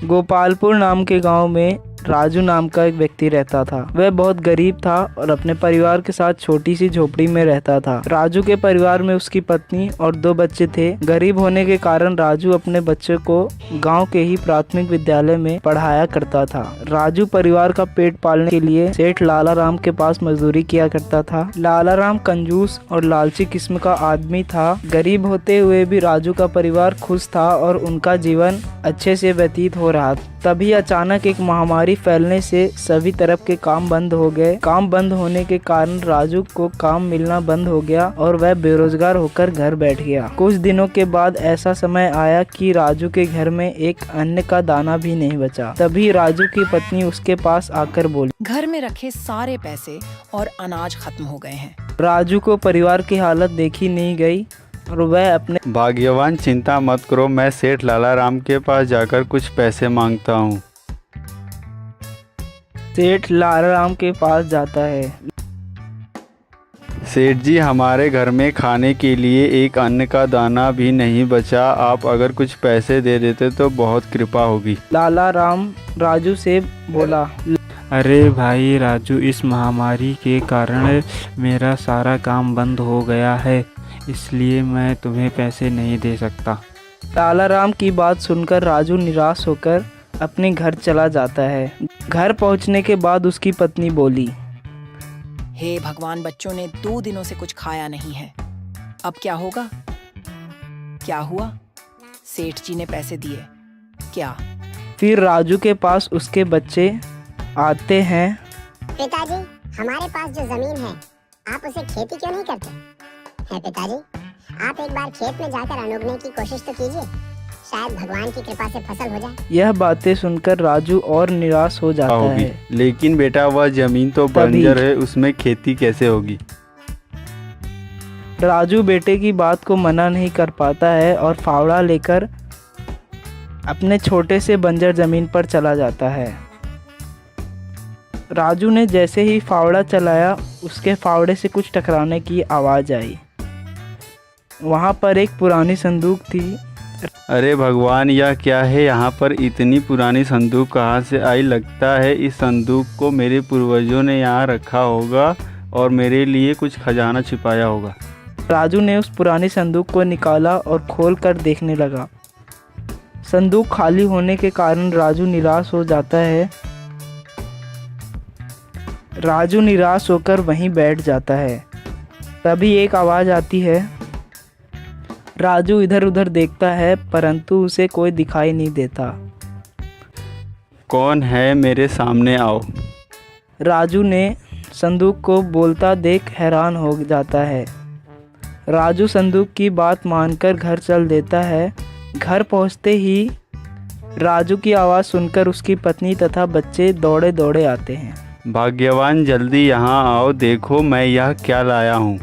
गोपालपुर नाम के गांव में राजू नाम का एक व्यक्ति रहता था। वह बहुत गरीब था और अपने परिवार के साथ छोटी सी झोपड़ी में रहता था। राजू के परिवार में उसकी पत्नी और 2 बच्चे थे। गरीब होने के कारण राजू अपने बच्चों को गांव के ही प्राथमिक विद्यालय में पढ़ाया करता था। राजू परिवार का पेट पालने के लिए सेठ लाला राम के पास मजदूरी किया करता था। लाला राम कंजूस और लालची किस्म का आदमी था। गरीब होते हुए भी राजू का परिवार खुश था और उनका जीवन अच्छे से व्यतीत हो रहा था। तभी अचानक एक महामारी फैलने से सभी तरफ के काम बंद हो गए। काम बंद होने के कारण राजू को काम मिलना बंद हो गया और वह बेरोजगार होकर घर बैठ गया। कुछ दिनों के बाद ऐसा समय आया कि राजू के घर में एक अन्न का दाना भी नहीं बचा। तभी राजू की पत्नी उसके पास आकर बोली, घर में रखे सारे पैसे और अनाज खत्म हो गए हैं। राजू को परिवार की हालत देखी नहीं गई और वह अपने भाग्यवान, चिंता मत करो, मैं सेठ लाला राम के पास जाकर कुछ पैसे मांगता हूँ। सेठ लाला राम के पास जाता है। सेठ जी, हमारे घर में खाने के लिए एक अन्न का दाना भी नहीं बचा। आप अगर कुछ पैसे दे देते तो बहुत कृपा होगी। लाला राम राजू से बोला, अरे भाई राजू, इस महामारी के कारण मेरा सारा काम बंद हो गया है, इसलिए मैं तुम्हें पैसे नहीं दे सकता। लाला राम की बात सुनकर राजू निराश होकर अपने घर चला जाता है। घर पहुंचने के बाद उसकी पत्नी बोली, हे भगवान, बच्चों ने 2 दिनों से कुछ खाया नहीं है। अब क्या होगा? क्या हुआ? सेठ जी ने पैसे दिए क्या? फिर राजू के पास उसके बच्चे आते हैं। पिताजी, हमारे पास जो जमीन है, आप उसे खेती क्यों नहीं करते? है पिताजी, आप एक बार खेत में जाकर अन्न उगने की कोशिश तो कीजिए, शायद भगवान की कृपा से फसल हो जाए। यह बातें सुनकर राजू और निराश हो जाता है। लेकिन बेटा, वह जमीन तो बंजर है, उसमें खेती कैसे होगी? राजू बेटे की बात को मना नहीं कर पाता है और फावड़ा लेकर अपने छोटे से बंजर जमीन पर चला जाता है। राजू ने जैसे ही फावड़ा चलाया, उसके फावड़े से कुछ टकराने की आवाज़ आई। वहाँ पर एक पुरानी संदूक थी। अरे भगवान, यह क्या है? यहाँ पर इतनी पुरानी संदूक कहाँ से आई? लगता है इस संदूक को मेरे पूर्वजों ने यहाँ रखा होगा और मेरे लिए कुछ खजाना छिपाया होगा। राजू ने उस पुरानी संदूक को निकाला और खोलकर देखने लगा। संदूक खाली होने के कारण राजू निराश हो जाता है। राजू निराश होकर वहीं बैठ जाता है। तभी एक आवाज़ आती है। राजू इधर उधर देखता है, परंतु उसे कोई दिखाई नहीं देता। कौन है? मेरे सामने आओ। राजू ने संदूक को बोलता देख हैरान हो जाता है। राजू संदूक की बात मानकर घर चल देता है। घर पहुंचते ही राजू की आवाज़ सुनकर उसकी पत्नी तथा बच्चे दौड़े दौड़े आते हैं। भाग्यवान, जल्दी यहाँ आओ, देखो मैं यह क्या लाया हूँ।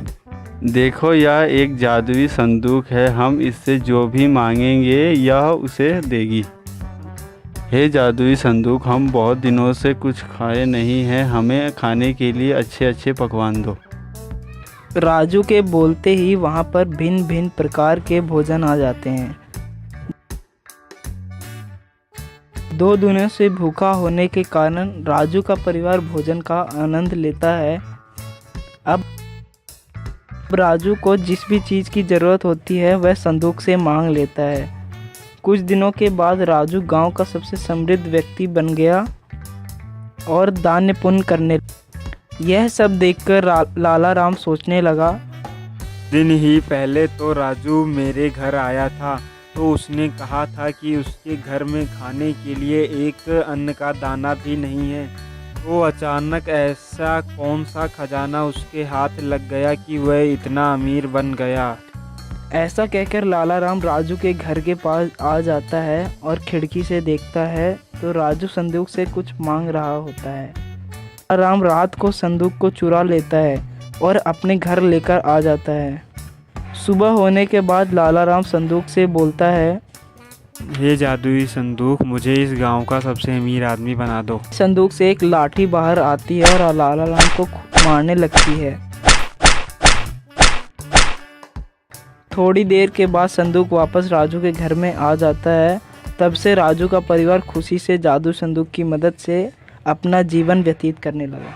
देखो, यह एक जादुई संदूक है। हम इससे जो भी मांगेंगे यह उसे देगी। हे जादुई संदूक, हम बहुत दिनों से कुछ खाए नहीं हैं, हमें खाने के लिए अच्छे अच्छे पकवान दो। राजू के बोलते ही वहाँ पर भिन्न भिन्न प्रकार के भोजन आ जाते हैं। 2 दिनों से भूखा होने के कारण राजू का परिवार भोजन का आनंद लेता है। अब राजू को जिस भी चीज़ की ज़रूरत होती है वह संदूक से मांग लेता है। कुछ दिनों के बाद राजू गांव का सबसे समृद्ध व्यक्ति बन गया और दान पुण्य करने। यह सब देखकर लाला राम सोचने लगा, दिन ही पहले तो राजू मेरे घर आया था, तो उसने कहा था कि उसके घर में खाने के लिए एक अन्न का दाना भी नहीं है। तो अचानक ऐसा कौन सा खजाना उसके हाथ लग गया कि वह इतना अमीर बन गया। ऐसा कहकर लाला राम राजू के घर के पास आ जाता है और खिड़की से देखता है तो राजू संदूक से कुछ मांग रहा होता है। लाला राम रात को संदूक को चुरा लेता है और अपने घर लेकर आ जाता है। सुबह होने के बाद लाला राम संदूक से बोलता है, हे जादुई संदूक, मुझे इस गांव का सबसे अमीर आदमी बना दो। संदूक से एक लाठी बाहर आती है और लाला राम को मारने लगती है। थोड़ी देर के बाद संदूक वापस राजू के घर में आ जाता है तब से राजू का परिवार खुशी से जादू संदूक की मदद से अपना जीवन व्यतीत करने लगा।